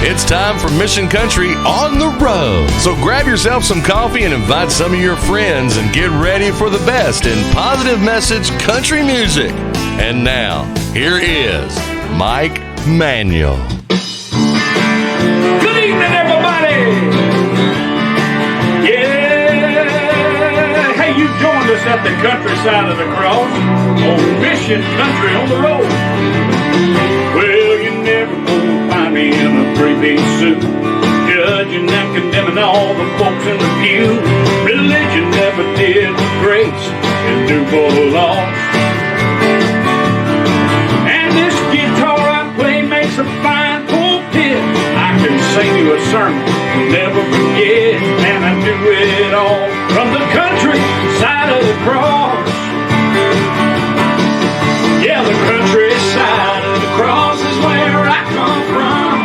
It's time for Mission Country on the road. So grab yourself some coffee and invite some of your friends and get ready for the best in positive message country music. And now, here is Mike Manuel. Good evening, everybody. Yeah. Hey, you joined us at the countryside of the cross on Mission Country on the road. Well, you never gonna find me in a three-piece suit, judging and condemning all the folks in the pew. Religion never did what grace can do for the lost. And this guitar I play makes a fine pulpit. I can sing you a sermon you'll never forget, and I do it all from the country side of the cross. Yeah, the countryside of the cross is where I come from.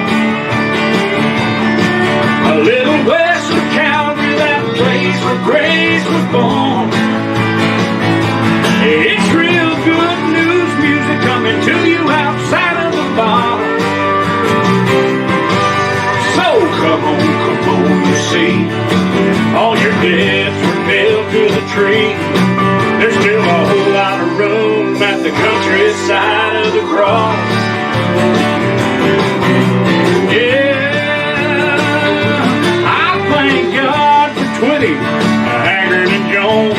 A little west of Calvary, that place where grace was born. It's real good news music coming to you outside of the bar. So come on, you see, all your debts were nailed to the tree. There's still a whole lot of room at the countryside of the cross. Yeah, I thank God for 20 Haggard and Jones.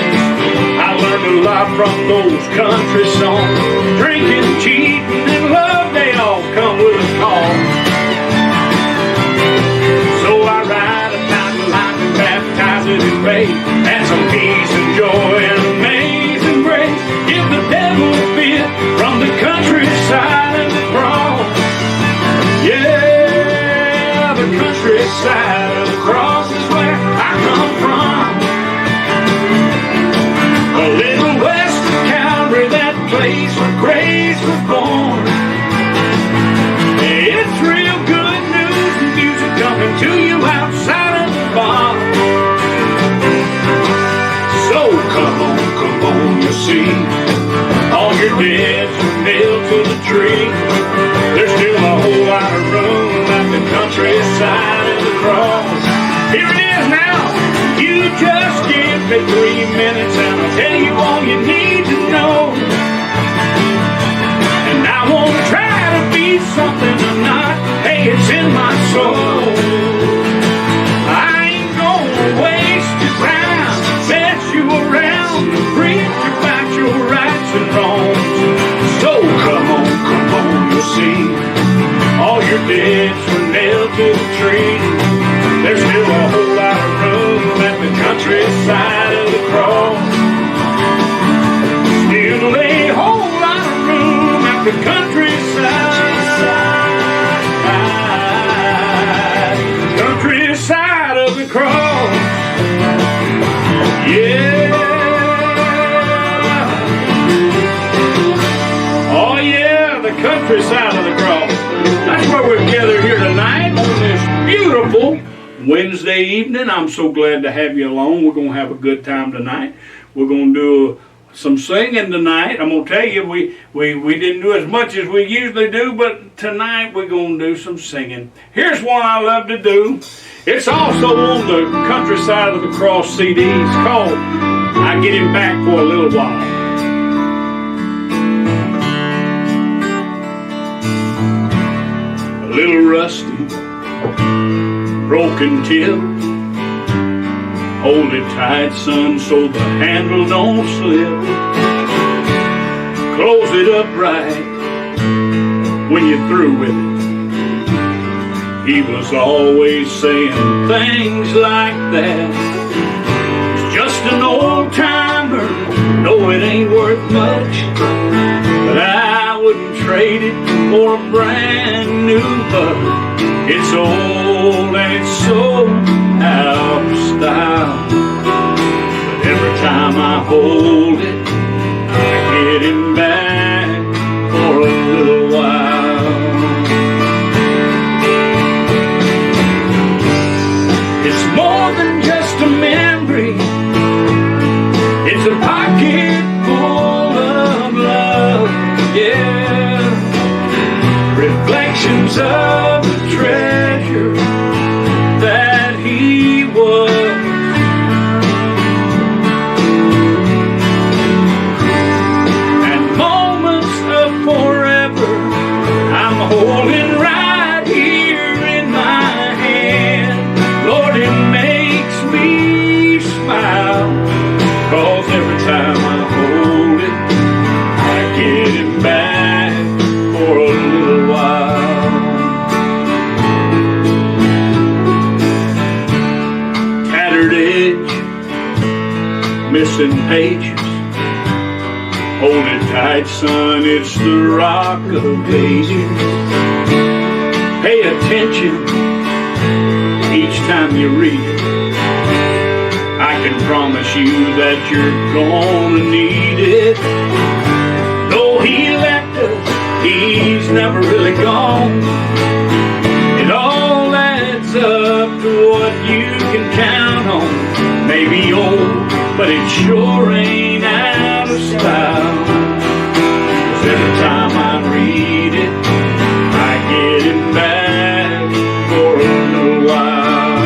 I learned a lot from those country songs. Drinking, cheating, and love, they all come with a cost. So I ride a mountain life and baptize it in faith, and some peace and joy and amazing grace. Give the devil a bit from the countryside of the cross. Yeah, the countryside of the cross is where I come from. A little west of Calvary, that place where grace was born. It's real good news and music coming to you outside of the bar. So come on, you see, all your debts are nailed to the tree. There's still a whole lot of room at the countryside of the cross. Here it is now. You just give me 3 minutes and I'll tell you all you need to know. And I won't try to be something I'm not. Hey, it's in my soul. I ain't gonna waste your time, mess you around, preach about your rights and wrongs. So come on, you see, all your debts were nailed to the tree. There's still a whole lot of room at the countryside of the cross. Still a whole lot of room at the countryside of the cross. Yeah. Oh yeah, the countryside of the cross. That's where we're gathered here tonight on this beautiful Wednesday evening. I'm so glad to have you along. We're going to have a good time tonight. We're going to do some singing tonight. I'm going to tell you, we didn't do as much as we usually do, but tonight we're going to do some singing. Here's one I love to do. It's also on the Countryside of the Cross CD. It's called I Get Him Back for a Little While. A little rusty, broken tip. Hold it tight, son, so the handle don't slip. Close it up right when you're through with it. He was always saying things like that. It's just an old timer, no, it ain't worth much, but I wouldn't trade it for a brand new buck. It's old and it's so out of style, but every time I hold it, I get him back for a little while. It's more than just a memory, it's a pocket full of love, yeah. Reflections of the treasure books and pages. Hold it tight, son, it's the rock of ages. Pay attention each time you read it. I can promise you that you're gonna need it. Though he left us, he's never really gone. It all adds up to what you can count on. Maybe old, but it sure ain't out of style. 'Cause every time I read it, I get him back for a little while.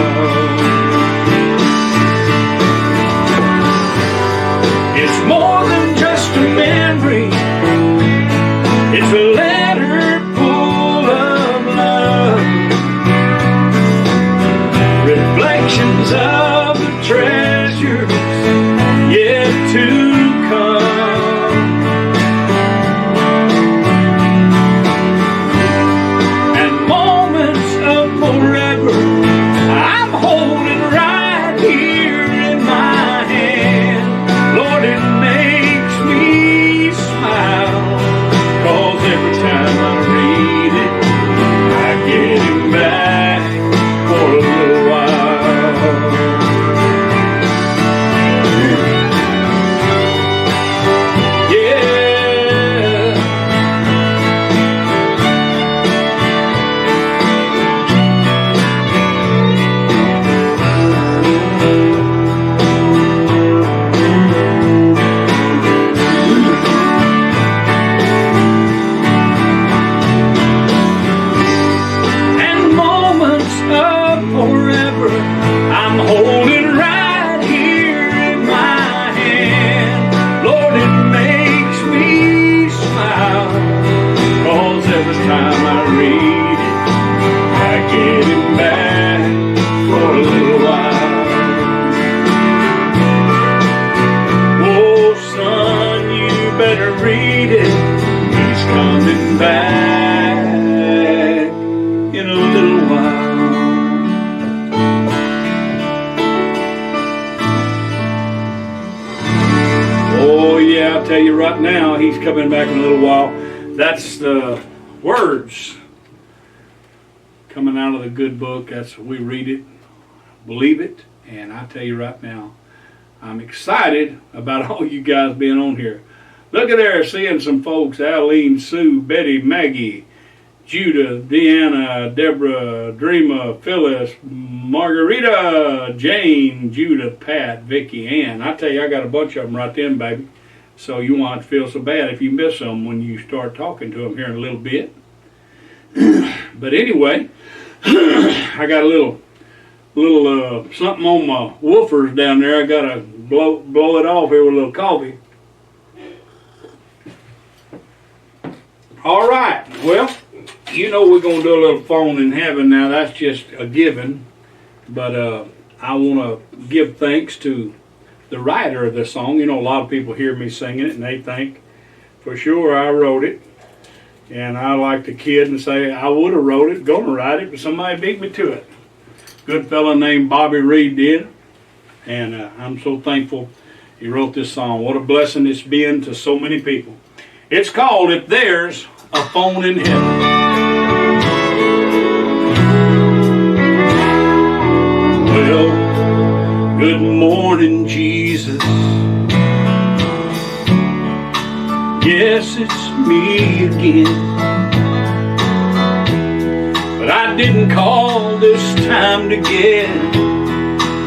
It's more than just a memory. It's a letter full of love. Reflections of the treasures yet to come. And moments of forever I'm holding right here in my hand. Lord, it makes me smile, 'cause every time I read it, I get him back for a little while. Yeah. And moments of forever I'm holding right here in my hand. Lord, it makes me smile, 'cause every time I read it, I get him back for a little while. Oh, son, you better read it. He's coming back in a little while. Oh, yeah, I'll tell you right now, he's coming back in a little while. That's the words coming out of the good book. That's we read it, believe it, and I tell you right now, I'm excited about all you guys being on here. Look at there, seeing some folks: Aline, Sue, Betty, Maggie, Judah, Deanna, Deborah, Dreama, Phyllis, Margarita, Jane, Judah, Pat, Vicky, Ann. I tell you, I got a bunch of them right then, baby. So you won't feel so bad if you miss them when you start talking to them here in a little bit. But anyway, I got a little something on my woofers down there. I gotta blow it off here with a little coffee. All right, well, you know we're gonna do a little phone in heaven now. That's just a given. But I want to give thanks to the writer of this song. You know, a lot of people hear me singing it and they think for sure I wrote it. And I like to kid and say I would have wrote it, gonna write it, but somebody beat me to it. Good fella named Bobby Reed did. And I'm so thankful he wrote this song. What a blessing it's been to so many people. It's called If There's a Phone in Heaven. Well, good morning, Jesus. Yes, it's me again. But I didn't call this time to get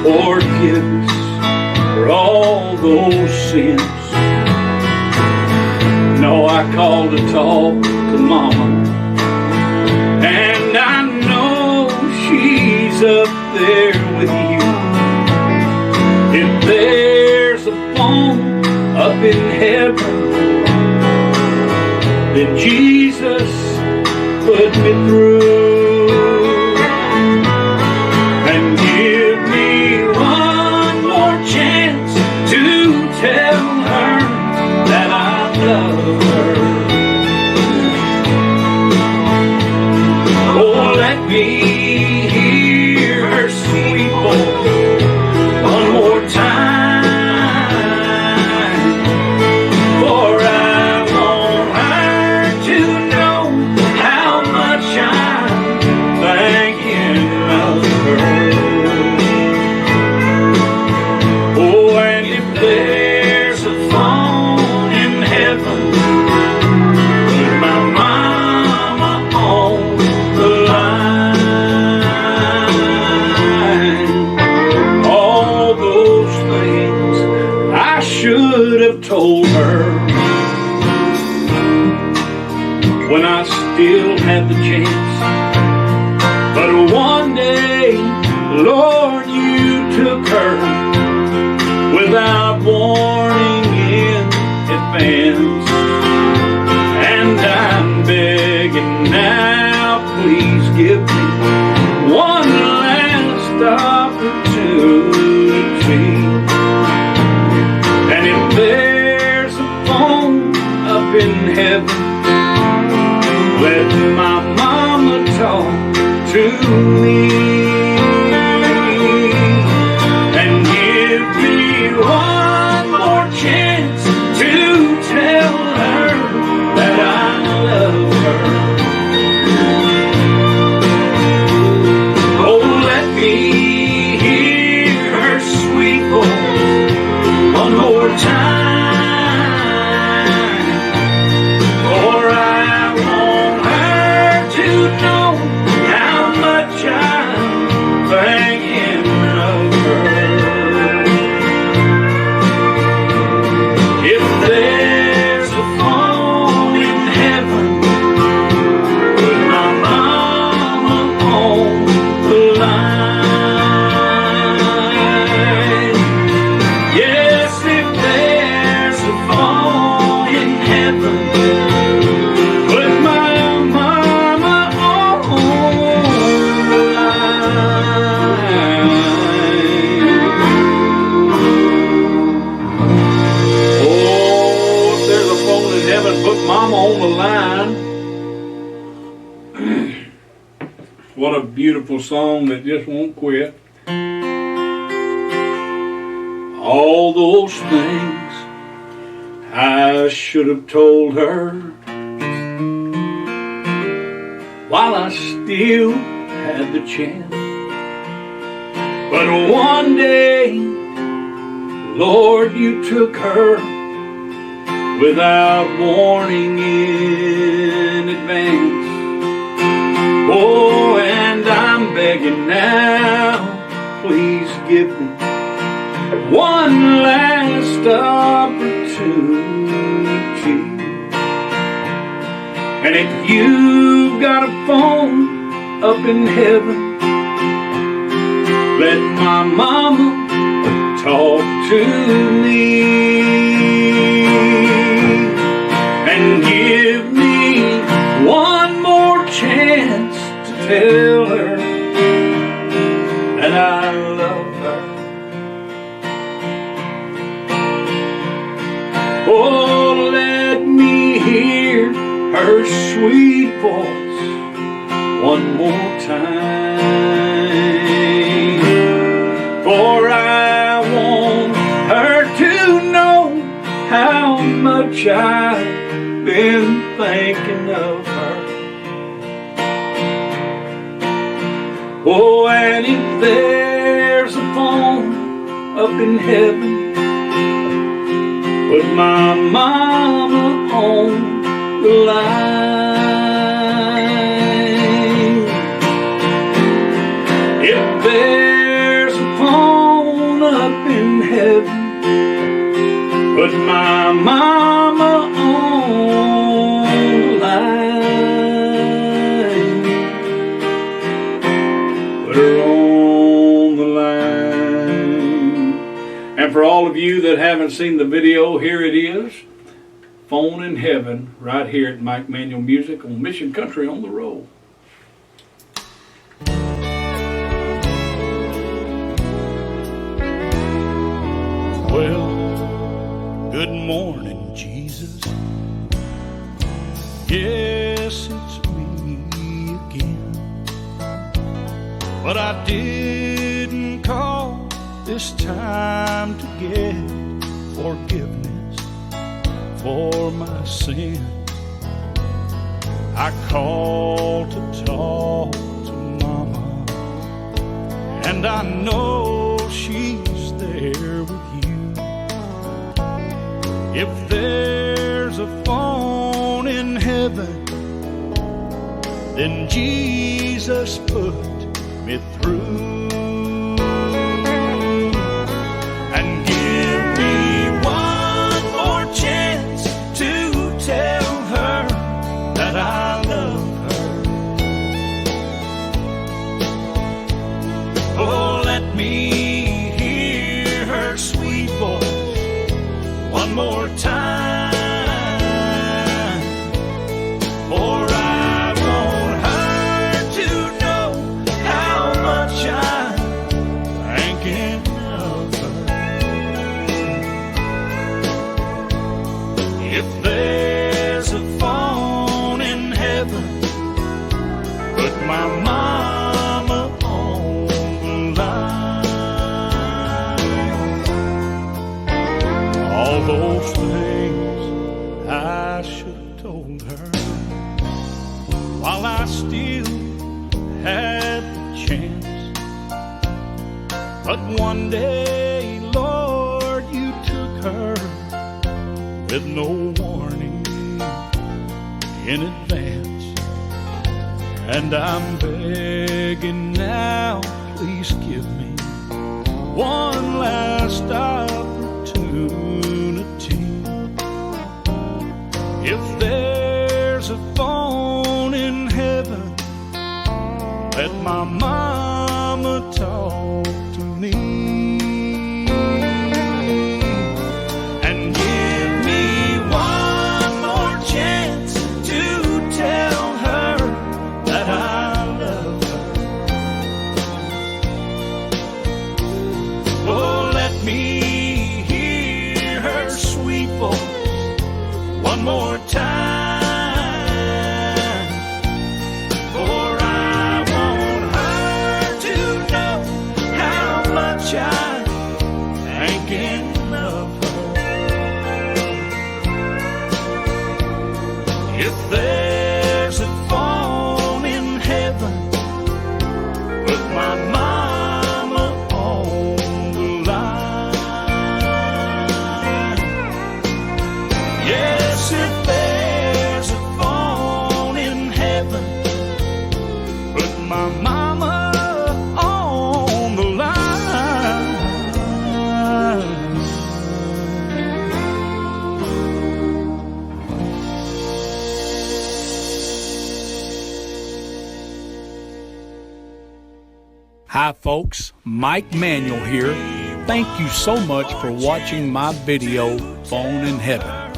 forgiveness for all those sins. No, I called to talk to Mama, and I know she's up there with you. If there's a phone up in heaven, then Jesus put me through and give me one more chance to tell her that I love her. Oh, let me hear her sweet voice one more time. when I still had the chance. But one day, Lord, you took her without warning in advance. And I'm begging now, please give me one last opportunity. And if there's a phone up in heaven, let my mama talk to me. And give me one more chance to tell her that I love her. Oh, let me hear her sweet voice one more time, for I want her to know how much I'm thinking of her. If there's a phone in heaven, put my mama on the line. Yes, if there's a phone in heaven, put my mama on the line. Oh, if there's a phone in heaven, put mama on the line. What a beautiful song that just won't quit. All those things I should have told her while I still had the chance. But one day, Lord, you took her without warning in advance. Oh, and I'm begging now, please give me one last opportunity. And if you've got a phone up in heaven, let my mama talk to me. And give me one more chance to tell her that I love her. Oh, let me hear her sweet voice one more time, for I want her to know how much I've been thinking of her. Oh, and if there's a phone up in heaven, put my mama on the line. If there's a phone up in heaven, put my mama on the line. Put her on the line. And for all of you that haven't seen the video, here it is. Phone in Heaven, right here at Mike Manuel Music on Mission Country on the Road. Well, good morning, Jesus. Yes, it's me again. But I didn't call this time to get forgiveness for my sin. I called to talk to Mama, and I know she's there with you. If there's a phone in heaven, then Jesus put me through. And give me one more chance to tell her that I put my mama on the line. All those things I should have told her while I still had the chance. But one day, Lord, you took her with no warning in advance. And I'm begging now, please give me one last opportunity. If there's a phone in heaven, let my mama talk to me. And give me one more chance to tell her that I love her. Oh, let me hear her sweet voice one more time. If there's a phone in heaven, put my mama on the line. Yes, if there's a phone in heaven, put my mama on the line. Hi folks, Mike Manuel here. Thank you so much for watching my video, Phone in Heaven.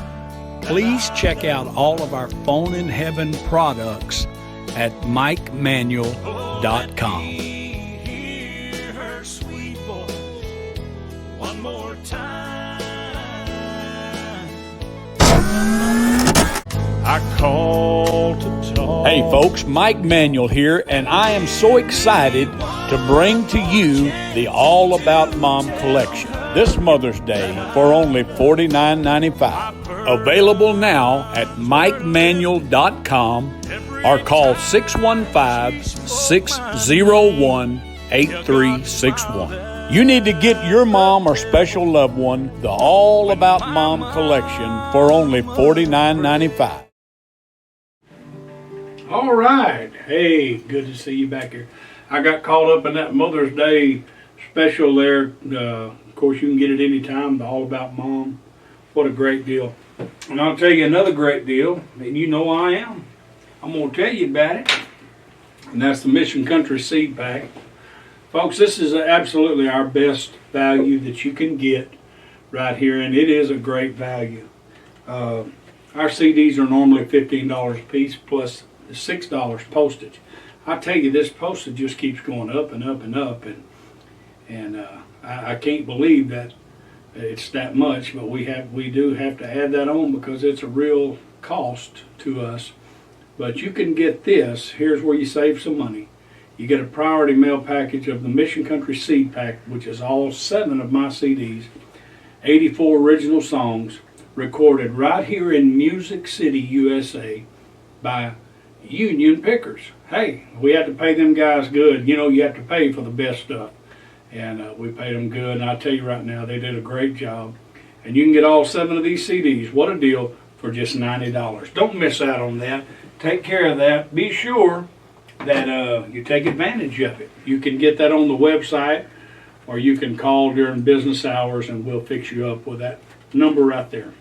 Please check out all of our Phone in Heaven products at MikeManuel.com. Hear her sweet voice one more time. I call to talk. Hey folks, Mike Manuel here, and I am so excited to bring to you the All About Mom collection this Mother's Day for only $49.95. Available now at MikeManuel.com or call 615-601-8361. You need to get your mom or special loved one the All About Mom collection for only $49.95. All right. Hey, good to see you back here. I got caught up in that Mother's Day special there. Of course, you can get it anytime, the All About Mom. What a great deal. And I'll tell you another great deal, and you know I am. I'm going to tell you about it, and that's the Mission Country Seed Pack. Folks, this is absolutely our best value that you can get right here, and it is a great value. Our CDs are normally $15 a piece plus $6 postage. I tell you, this postage just keeps going up and up and up, and I can't believe that it's that much, but we do have to add that on because it's a real cost to us. But you can get this. Here's where you save some money. You get a priority mail package of the Mission Country Seed Pack, which is all 7 of my CDs, 84 original songs recorded right here in Music City, USA by Union Pickers. Hey, we had to pay them guys good. You know, you have to pay for the best stuff. And we paid them good. And I tell you right now, they did a great job. And you can get all 7 of these CDs. What a deal for just $90. Don't miss out on that. Take care of that. Be sure that you take advantage of it. You can get that on the website, or you can call during business hours and we'll fix you up with that number right there.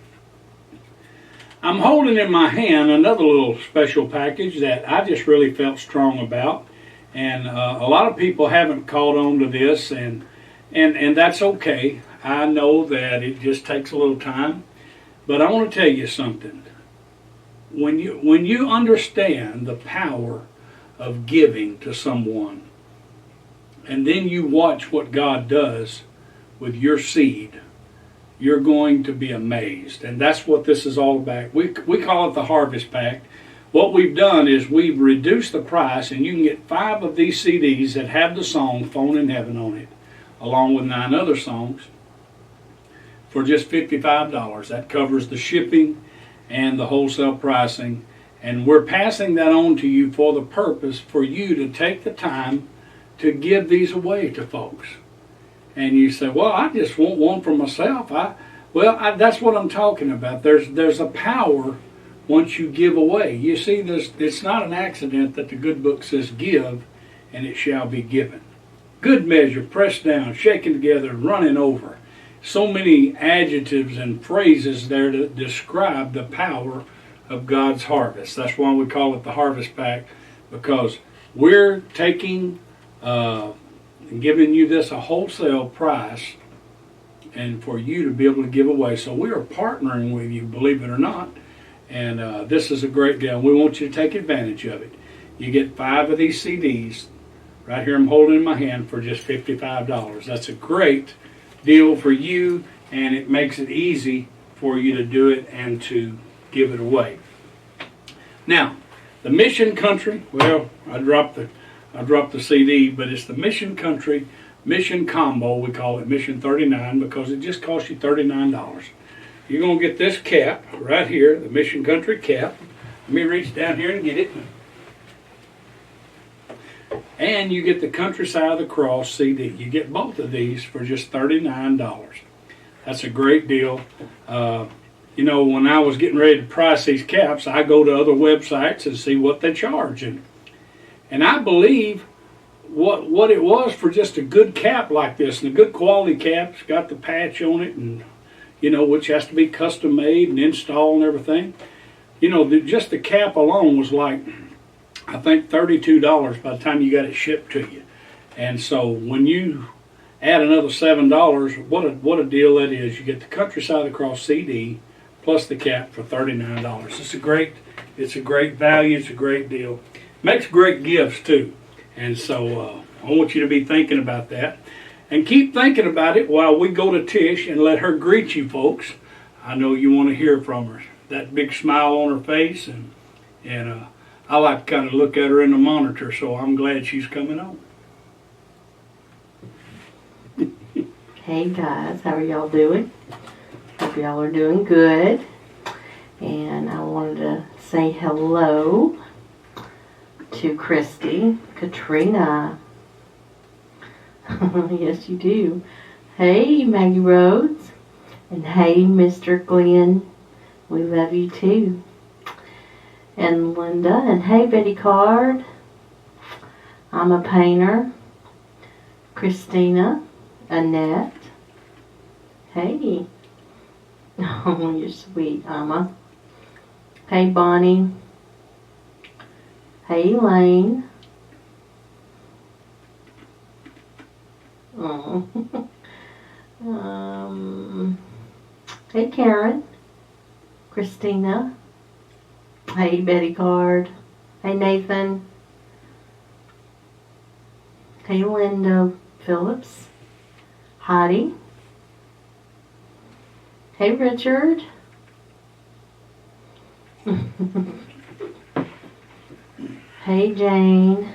I'm holding in my hand another little special package that I just really felt strong about. And a lot of people haven't caught on to this, and that's okay. I know that it just takes a little time. But I want to tell you something. When you understand the power of giving to someone, and then you watch what God does with your seed, you're going to be amazed. And that's what this is all about. We call it the Harvest Pack. what we've done is we've reduced the price, and you can get 5 of these CDs that have the song Phone in Heaven on it, along with 9 other songs, for just $55. That covers the shipping and the wholesale pricing. And we're passing that on to you for the purpose for you to take the time to give these away to folks. And you say, well, I just want one for myself. That's what I'm talking about. There's a power once you give away. You see, it's not an accident that the good book says, give, and it shall be given. Good measure, pressed down, shaken together, running over. So many adjectives and phrases there to describe the power of God's harvest. That's why we call it the Harvest Pack, because we're taking and giving you this a wholesale price, and for you to be able to give away. So we are partnering with you, believe it or not, and this is a great deal. We want you to take advantage of it. You get 5 of these CDs right here. I'm holding in my hand for just $55. That's a great deal for you, and it makes it easy for you to do it and to give it away. Now, the Mission Country, well, I dropped the CD, but it's the Mission Country Mission Combo. We call it Mission 39 because it just costs you $39. You're going to get this cap right here, the Mission Country cap. Let me reach down here and get it. And you get the Countryside of the Cross CD. You get both of these for just $39. That's a great deal. You know, when I was getting ready to price these caps, I go to other websites and see what they charge. And I believe what it was for just a good cap like this, and a good quality cap, it's got the patch on it, and you know, which has to be custom made and installed and everything. You know, just the cap alone was like, I think $32 by the time you got it shipped to you. And so when you add another $7, what a deal that is. You get the Countryside of the Cross CD plus the cap for $39. It's a great value. It's a great deal. Makes great gifts too. And so I want you to be thinking about that. And keep thinking about it while we go to Tish and let her greet you folks. I know you want to hear from her. That big smile on her face, and I like to kind of look at her in the monitor, so I'm glad she's coming on. Hey guys, how are y'all doing? Hope y'all are doing good. And I wanted to say hello to Christy, Katrina. Yes, you do. Hey, Maggie Rhodes. And hey, Mr. Glenn. We love you too. And Linda. And hey, Betty Card. I'm a painter. Christina. Annette. Hey. Oh, you're sweet, Amma. Hey, Bonnie. Hey, Elaine. Oh. Hey, Karen. Christina. Hey, Betty Card. Hey, Nathan. Hey, Linda Phillips. Heidi. Hey, Richard. Hey, Jane.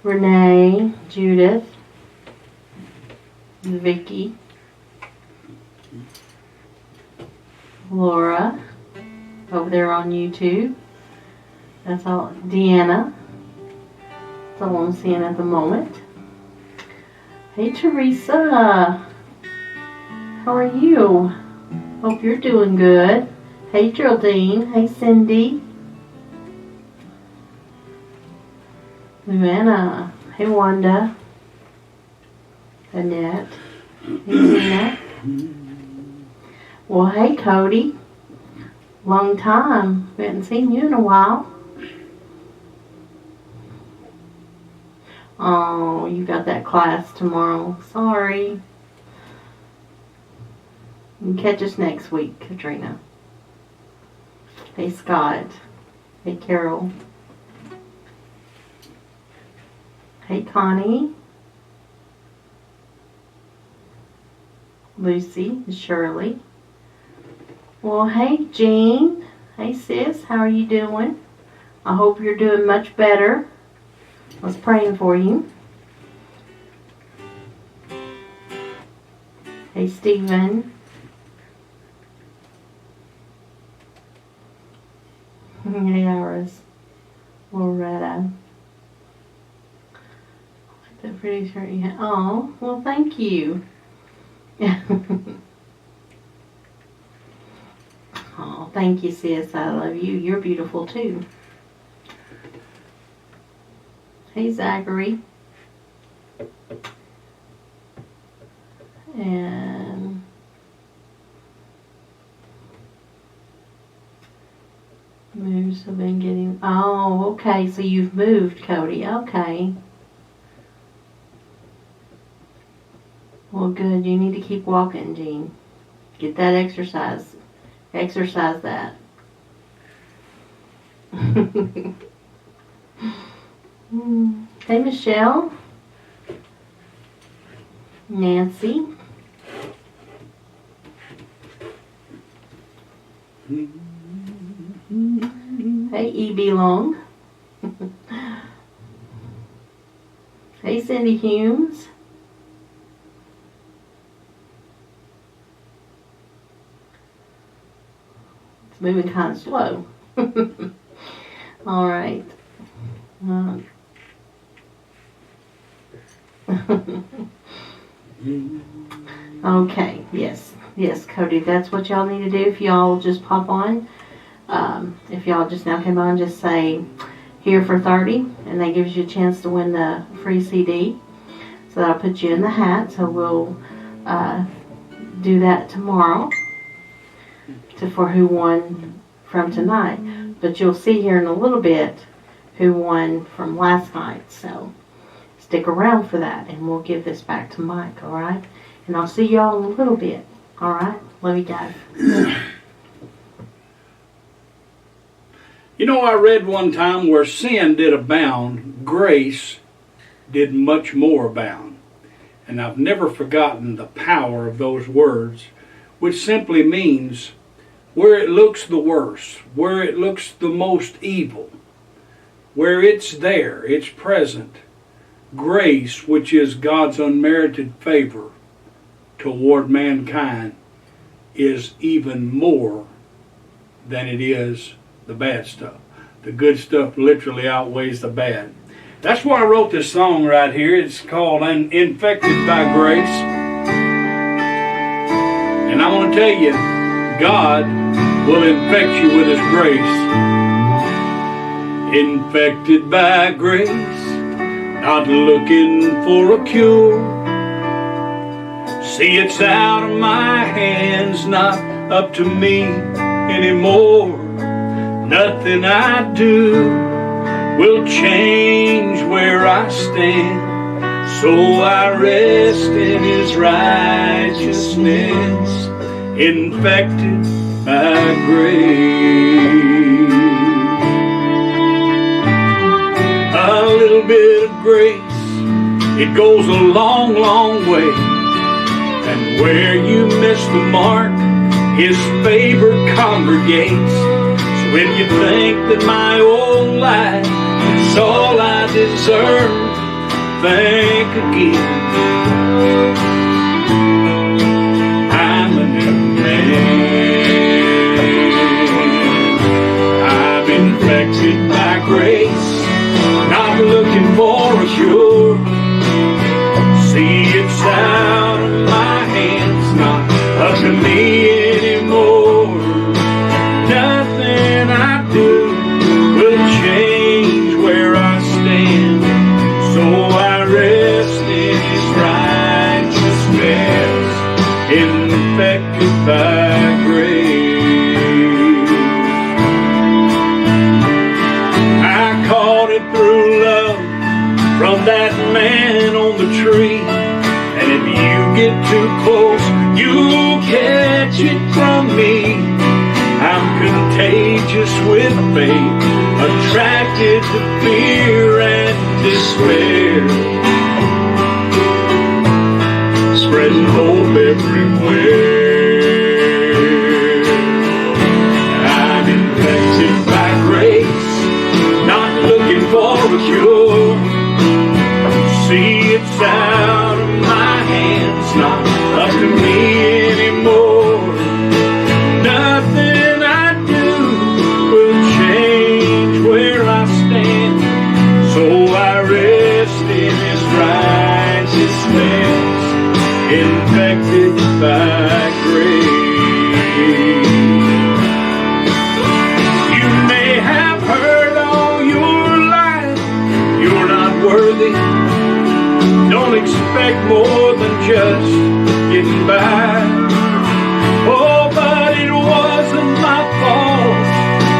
Renee. Judith. Vicky. Laura. Over there on YouTube. That's all. Deanna. That's all I'm seeing at the moment. Hey, Teresa. How are you? Hope you're doing good. Hey, Geraldine. Hey, Cindy. Luana. Hey, Wanda. Annette. Hey, Tina. Well, hey, Cody. Long time. We haven't seen you in a while. Oh, you got that class tomorrow. Sorry. You can catch us next week, Katrina. Hey, Scott. Hey, Carol. Hey, Connie. Lucy and Shirley. Well, hey, Jean. Hey, sis. How are you doing? I hope you're doing much better. I was praying for you. Hey, Stephen. Hey, Iris. Loretta. The pretty shirt you had. Oh, well, thank you. Oh, thank you, sis. I love you. You're beautiful, too. Hey, Zachary. And moves have been getting... Oh, okay. So you've moved, Cody. Okay. Well, good. You need to keep walking, Jean. Get that exercise. Exercise that. Hey, Michelle. Nancy. Hey, E.B. Long. Hey, Cindy Humes. It's moving kind of slow. All right. Okay, yes, Cody, that's what y'all need to do. If y'all just pop on, if y'all just now came on, just say here for 30, and that gives you a chance to win the free CD. So that'll put you in the hat. So we'll do that tomorrow for who won from tonight. But you'll see here in a little bit who won from last night. So stick around for that, and we'll give this back to Mike, all right? And I'll see y'all in a little bit, all right? Love you guys. You know, I read one time where sin did abound, grace did much more abound. And I've never forgotten the power of those words, which simply means where it looks the worst, where it looks the most evil, where it's there, it's present. Grace, which is God's unmerited favor toward mankind, is even more than it is the bad stuff. The good stuff literally outweighs the bad. That's why I wrote this song right here. It's called Infected by Grace. And I want to tell you, God will infect you with His grace. Infected by grace, not looking for a cure. See, it's out of my hands, not up to me anymore. Nothing I do will change where I stand. So I rest in His righteousness, infected by grace. A little bit of grace, it goes a long, long way. And where you miss the mark, His favor congregates. So when you think that my old life is all I deserve, think again. I'm a new man. I'm infected by grace, not looking for a cure. See, it's out of my hands, not up to me anymore. Nothing I do will change where I stand. So I rest in His righteousness, infected by grace. I caught it through love from that man on the tree. And if you get too close, you'll catch it from me. I'm contagious with faith, attracted to fear and despair, spreading hope everywhere. I'm infected by grace, a cure. See, it's out of my hands, not up to me anymore. Nothing I do will change where I stand, so I rest in His righteousness, infected by grace. You may have heard all your life you're not worthy. Don't expect more than just getting by. Oh, but it wasn't my fault.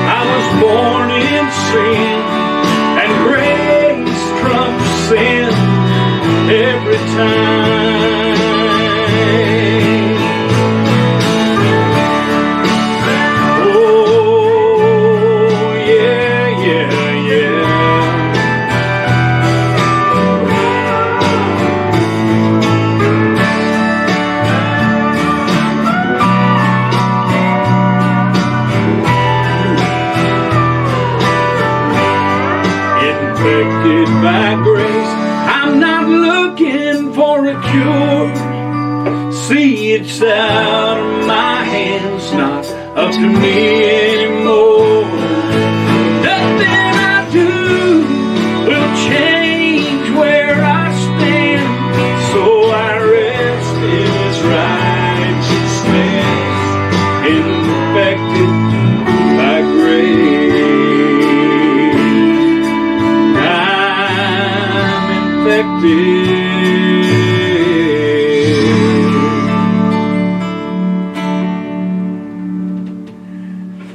I was born in sin, and grace trumps sin every time. Oh, yeah, yeah, yeah. Infected by grace, I'm not looking for a cure. See, it's out of my hands, not up to me anymore. Nothing I do will change where I stand, so I rest in His righteousness, infected by grace. I'm infected.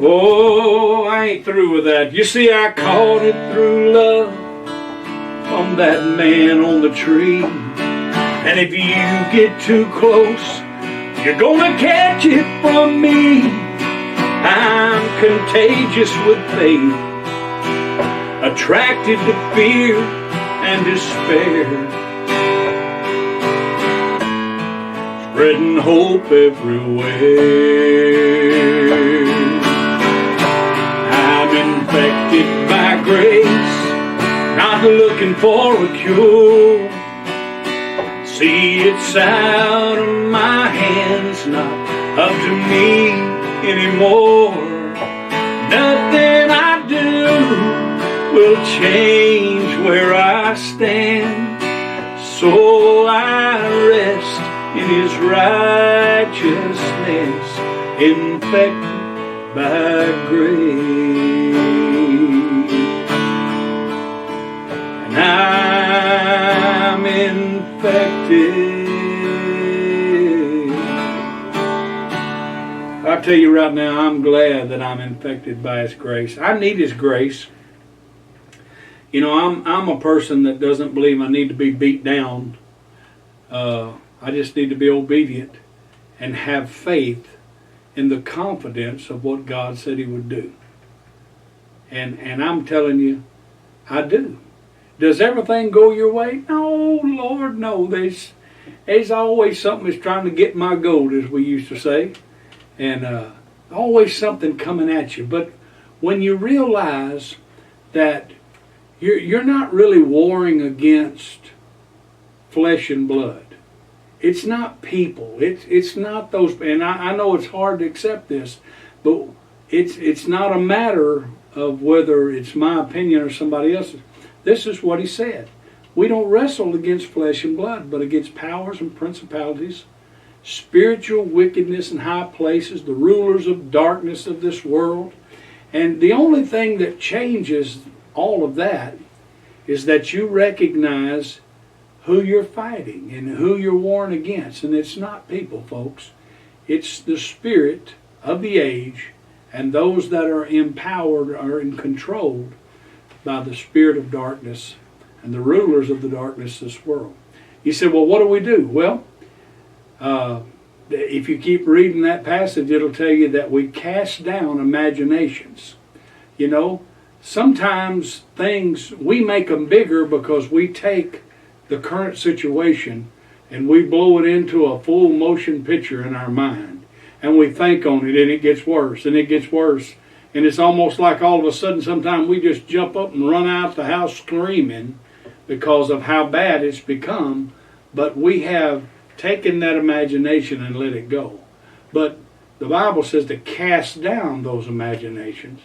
Oh, I ain't through with that. You see, I caught it through love from that man on the tree. And if you get too close, you're gonna catch it from me. I'm contagious with faith, attracted to fear and despair, spreading hope everywhere. I'm infected by grace, not looking for a cure. See, it's out of my hands, not up to me anymore. Nothing I do will change where I stand, so I rest in His righteousness, infected by grace. And I'm infected. I'll tell you right now, I'm glad that I'm infected by His grace. I need His grace. You know, I'm a person that doesn't believe I need to be beat down. I just need to be obedient and have faith in the confidence of what God said He would do. And I'm telling you, I do. Does everything go your way? No, Lord, no. There's always something that's trying to get my goat, as we used to say. And always something coming at you. But when you realize that you're not really warring against flesh and blood. It's not people. It's not those. And I know it's hard to accept this, but it's not a matter of whether it's my opinion or somebody else's. This is what He said. We don't wrestle against flesh and blood, but against powers and principalities, spiritual wickedness in high places, the rulers of darkness of this world. And the only thing that changes all of that is that you recognize who you're fighting and who you're warring against. And it's not people, folks. It's the spirit of the age and those that are empowered or controlled by the spirit of darkness and the rulers of the darkness of this world. He said, well, what do we do? Well, if you keep reading that passage, it'll tell you that we cast down imaginations. You know, sometimes things, we make them bigger because we take the current situation and we blow it into a full motion picture in our mind. And we think on it, and it gets worse, and it gets worse. And it's almost like all of a sudden sometimes we just jump up and run out the house screaming because of how bad it's become. But we have taken that imagination and let it go. But the Bible says to cast down those imaginations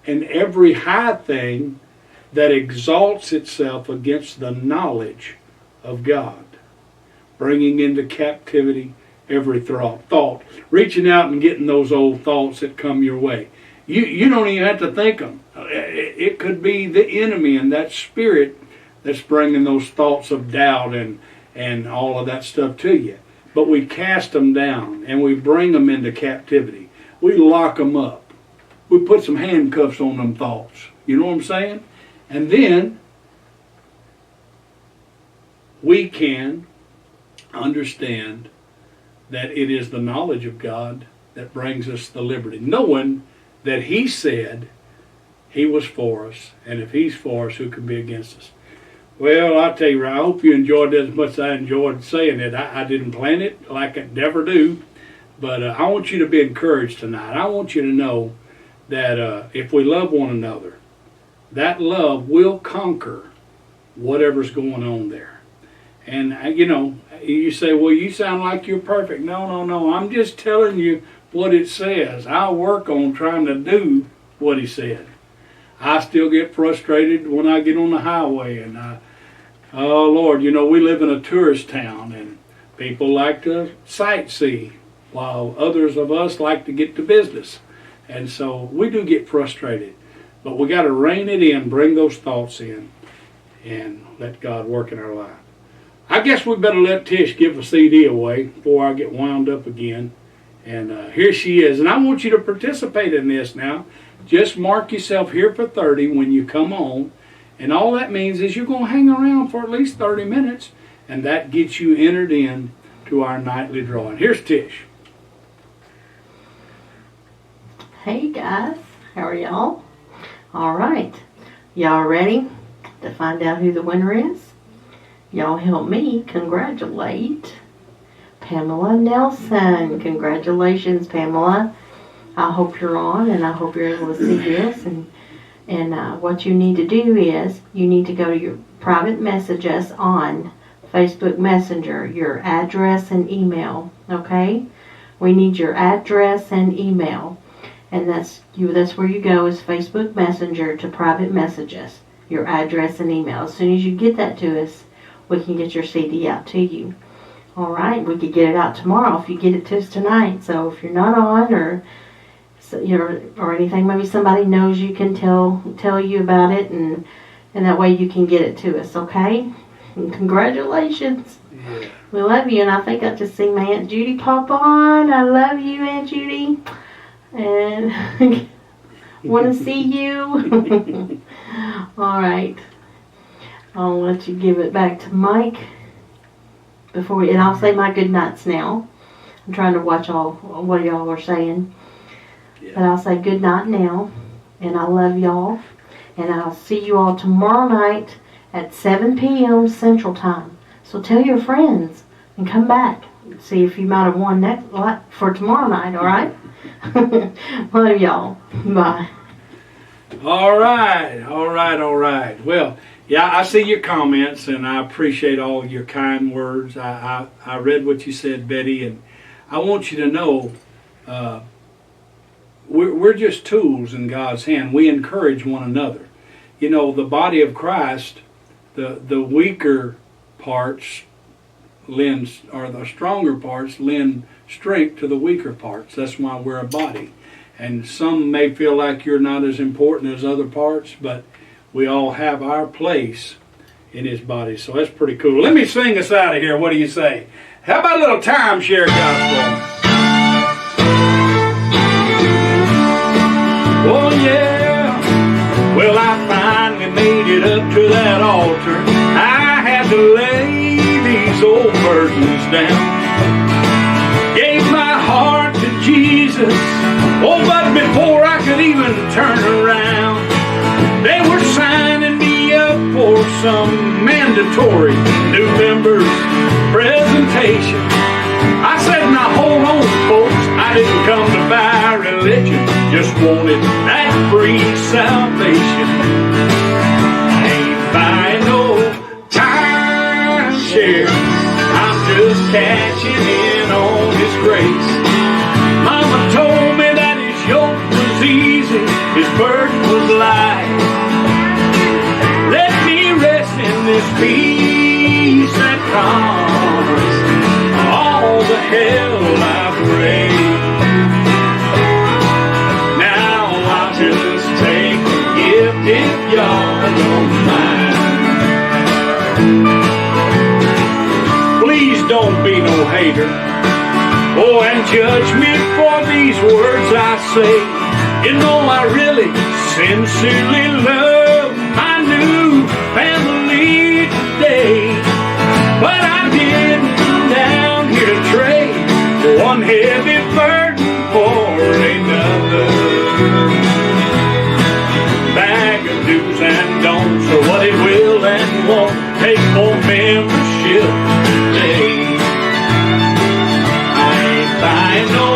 and every high thing that exalts itself against the knowledge of God, bringing into captivity every thought, reaching out and getting those old thoughts that come your way. You don't even have to think them. It could be the enemy and that spirit that's bringing those thoughts of doubt and all of that stuff to you. But we cast them down and we bring them into captivity. We lock them up. We put some handcuffs on them thoughts. You know what I'm saying? And then we can understand that it is the knowledge of God that brings us the liberty, knowing that He said He was for us, and if He's for us, who can be against us? Well, I tell you, I hope you enjoyed it as much as I enjoyed saying it. I didn't plan it like I never do, but I want you to be encouraged tonight. I want you to know that if we love one another, that love will conquer whatever's going on there. And, you say, well, you sound like you're perfect. No. I'm just telling you what it says. I work on trying to do what He said. I still get frustrated when I get on the highway. And, oh, Lord, we live in a tourist town. And people like to sightsee, while others of us like to get to business. And so we do get frustrated. But we got to rein it in, bring those thoughts in, and let God work in our life. I guess we better let Tish give a CD away before I get wound up again. And here she is. And I want you to participate in this now. Just mark yourself here for 30 when you come on. And all that means is you're going to hang around for at least 30 minutes. And that gets you entered in to our nightly drawing. Here's Tish. Hey guys, how are y'all? All right, y'all ready to find out who the winner is? Y'all help me congratulate Pamela Nelson. Congratulations, Pamela. I hope you're on, and I hope you're able to see this. And what you need to do is you need to go to your private messages on Facebook Messenger, your address and email. Okay, we need your address and email, and that's where you go is Facebook Messenger to private messages, your address and email. As soon as you get that to us, we can get your CD out to you. All right, we could get it out tomorrow if you get it to us tonight. So if you're not on or anything, maybe somebody knows you can tell you about it, and that way you can get it to us. Okay, and congratulations. Yeah. We love you, and I think I just seen my Aunt Judy pop on. I love you, Aunt Judy, and want to see you. All right. I'll let you give it back to Mike and I'll say my good nights now. I'm trying to watch what y'all are saying. Yeah. But I'll say good night now, and I love y'all, and I'll see you all tomorrow night at 7 p.m. Central Time. So tell your friends and come back. See if you might have won that for tomorrow night, all right? Love y'all. Bye. All right. Well, yeah, I see your comments, and I appreciate all your kind words. I read what you said, Betty, and I want you to know we're just tools in God's hand. We encourage one another. The body of Christ, the weaker parts the stronger parts lend strength to the weaker parts. That's why we're a body. And some may feel like you're not as important as other parts, but we all have our place in His body. So that's pretty cool. Let me sing us out of here. What do you say? How about a little timeshare gospel? Oh yeah. Well, I finally made it up to that altar. I had to lay these old burdens down. Gave my heart to Jesus. Oh, but before I could even turn around, they were signing me up for some mandatory new members presentation. I said, now hold on, folks, I didn't come to buy religion. religion, just wanted that free salvation. I ain't buying no timeshare, I'm just cashing in on His grace. Mama told me that His yoke was easy, His burden was light. Let me rest in this peace that comes all the hell I've raised. Now I'll just take a gift if y'all don't mind. Please don't be no hater, oh, and judge me for these words I say. You know I really sincerely love my new family today, but I didn't come down here to trade one heavy burden for another. Bag of do's and don'ts are what it will and won't take for membership today. I ain't buying no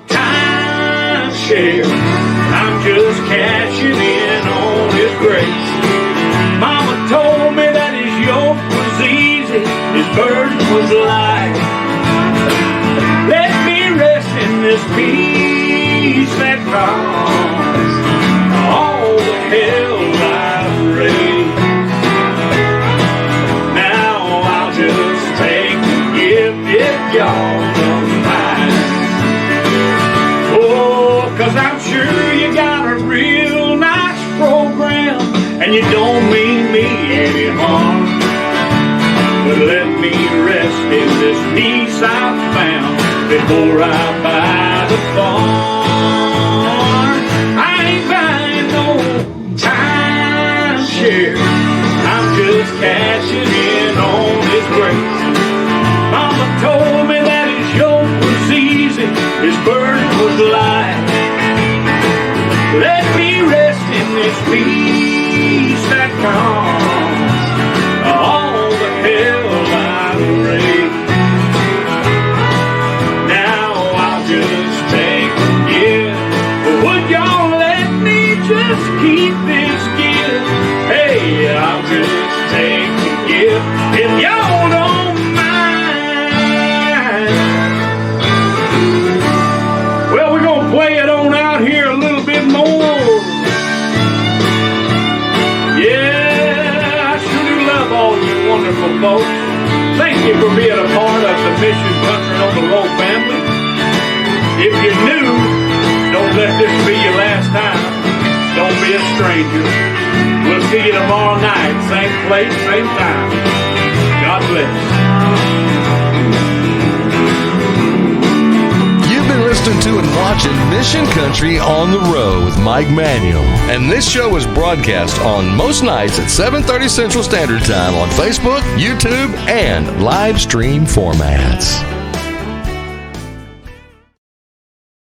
timeshare, I'm just cashing in on His grace. Mama told me that His yoke was easy, His burden was light. Let me rest in this peace that comes all the hell I've raised. Now I'll just take a gift if y'all don't mind. Oh, 'cause I'm sure you got a real nice program and you don't mean me any harm. But let me rest in this peace I've found before I buy the farm. I ain't buying no timeshare, I'm just cashing in on His grace. Mama told me that His yoke was easy, His burden was light. Let me rest in this peace that comes all the hell I've raised. Now I'll just take a gift. Would y'all let me just keep this gift? Hey, I'll just take a gift if y'all don't mind. Well, we're gonna play it on out here a little bit more. Yeah, I sure do love all you wonderful folks. Thank you for being a part of the Mission Country on the Road family. If you're new, don't let this be your last time. Don't be a stranger. We'll see you tomorrow night, same place, same time. God bless. You've been listening to and watching Mission Country on the Road with Mike Manuel. And this show is broadcast on most nights at 7:30 Central Standard Time on Facebook, YouTube, and live stream formats.